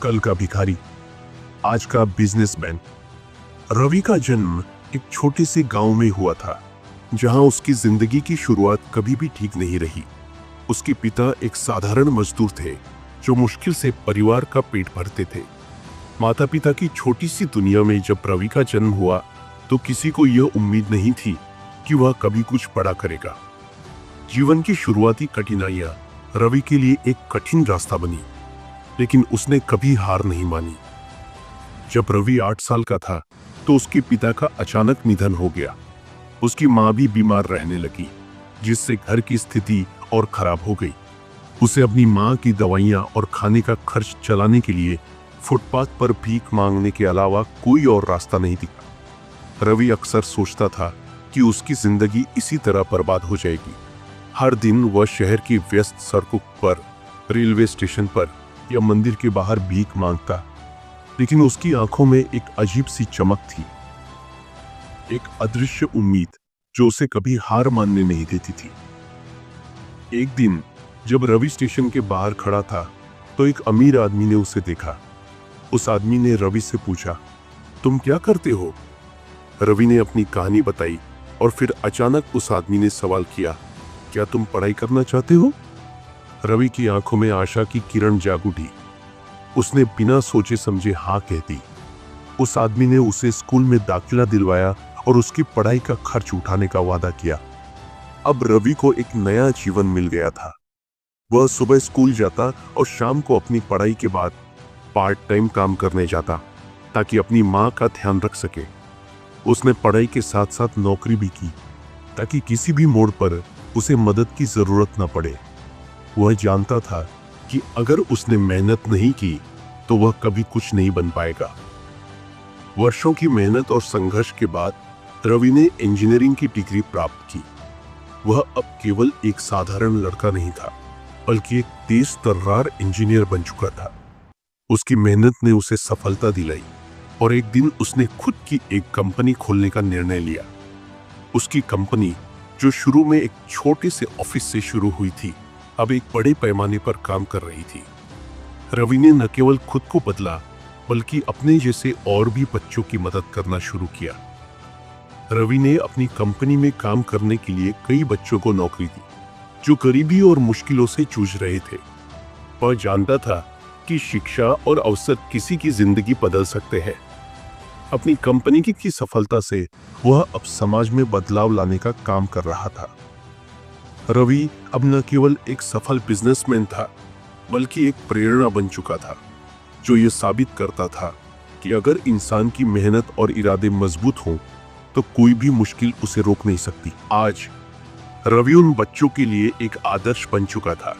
कल का भिखारी, आज का बिजनेसमैन। रवि का जन्म एक छोटे से गांव में हुआ था, जहां उसकी जिंदगी की शुरुआत कभी भी ठीक नहीं रही। उसके पिता एक साधारण मजदूर थे, जो मुश्किल से परिवार का पेट भरते थे। माता पिता की छोटी सी दुनिया में जब रवि का जन्म हुआ, तो किसी को यह उम्मीद नहीं थी कि वह कभी कुछ बड़ा करेगा। जीवन की शुरुआती कठिनाइयां रवि के लिए एक कठिन रास्ता बनी, लेकिन उसने कभी हार नहीं मानी। जब रवि 8 साल का था, तो उसके पिता का अचानक निधन हो गया। उसकी मां भी बीमार रहने लगी, जिससे घर की स्थिति और खराब हो गई। उसे अपनी मां की दवाइयां और खाने का खर्च चलाने के लिए फुटपाथ पर भीख मांगने के अलावा कोई और रास्ता नहीं दिखा। रवि अक्सर सोचता था कि उसकी जिंदगी इसी तरह बर्बाद हो जाएगी। हर दिन वह शहर की व्यस्त सड़कों पर, रेलवे स्टेशन पर या मंदिर के बाहर भीख मांगता, लेकिन उसकी आंखों में एक अजीब सी चमक थी, एक अदृश्य उम्मीद जो उसे कभी हार मानने नहीं देती थी। एक दिन जब रवि स्टेशन के बाहर खड़ा था, तो एक अमीर आदमी ने उसे देखा। उस आदमी ने रवि से पूछा, तुम क्या करते हो? रवि ने अपनी कहानी बताई और फिर अचानक उस आदमी ने सवाल किया, क्या तुम पढ़ाई करना चाहते हो? रवि की आंखों में आशा की किरण जाग उठी। उसने बिना सोचे समझे हाँ कह दी। उस आदमी ने उसे स्कूल में दाखिला दिलवाया और उसकी पढ़ाई का खर्च उठाने का वादा किया। अब रवि को एक नया जीवन मिल गया था। वह सुबह स्कूल जाता और शाम को अपनी पढ़ाई के बाद पार्ट टाइम काम करने जाता, ताकि अपनी मां का ध्यान रख सके। उसने पढ़ाई के साथ साथ नौकरी भी की, ताकि किसी भी मोड़ पर उसे मदद की जरूरत न पड़े। वह जानता था कि अगर उसने मेहनत नहीं की, तो वह कभी कुछ नहीं बन पाएगा। वर्षों की मेहनत और संघर्ष के बाद रवि ने इंजीनियरिंग की डिग्री प्राप्त की। वह अब केवल एक साधारण लड़का नहीं था, बल्कि एक तेज तर्रार इंजीनियर बन चुका था। उसकी मेहनत ने उसे सफलता दिलाई और एक दिन उसने खुद की एक कंपनी खोलने का निर्णय लिया। उसकी कंपनी, जो शुरू में एक छोटे से ऑफिस से शुरू हुई थी, अब एक बड़े पैमाने पर काम कर रही थी। रवि ने न केवल खुद को बदला, बल्कि अपने जैसे और भी बच्चों की मदद करना शुरू किया। रवि ने अपनी कंपनी में काम करने के लिए कई बच्चों को नौकरी दी, जो गरीबी और मुश्किलों से जूझ रहे थे। वह जानता था कि शिक्षा और अवसर किसी की जिंदगी बदल सकते हैं। अपनी कंपनी की सफलता से वह अब समाज में बदलाव लाने का काम कर रहा था। रवि अब न केवल एक सफल बिजनेसमैन था, बल्कि एक प्रेरणा बन चुका था, जो ये साबित करता था कि अगर इंसान की मेहनत और इरादे मजबूत हों, तो कोई भी मुश्किल उसे रोक नहीं सकती। आज रवि उन बच्चों के लिए एक आदर्श बन चुका था,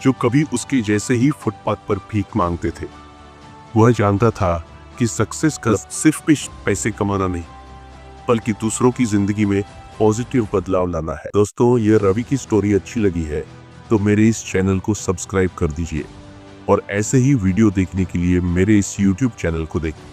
जो कभी उसके जैसे ही फुटपाथ पर भीख मांगते थे। वह जानता था कि सक्सेस का सिर्फ पैसे कमाना नहीं, बल्कि दूसरों की जिंदगी में पॉजिटिव बदलाव लाना है। दोस्तों, ये रवि की स्टोरी अच्छी लगी है तो मेरे इस चैनल को सब्सक्राइब कर दीजिए और ऐसे ही वीडियो देखने के लिए मेरे इस YouTube चैनल को देखें।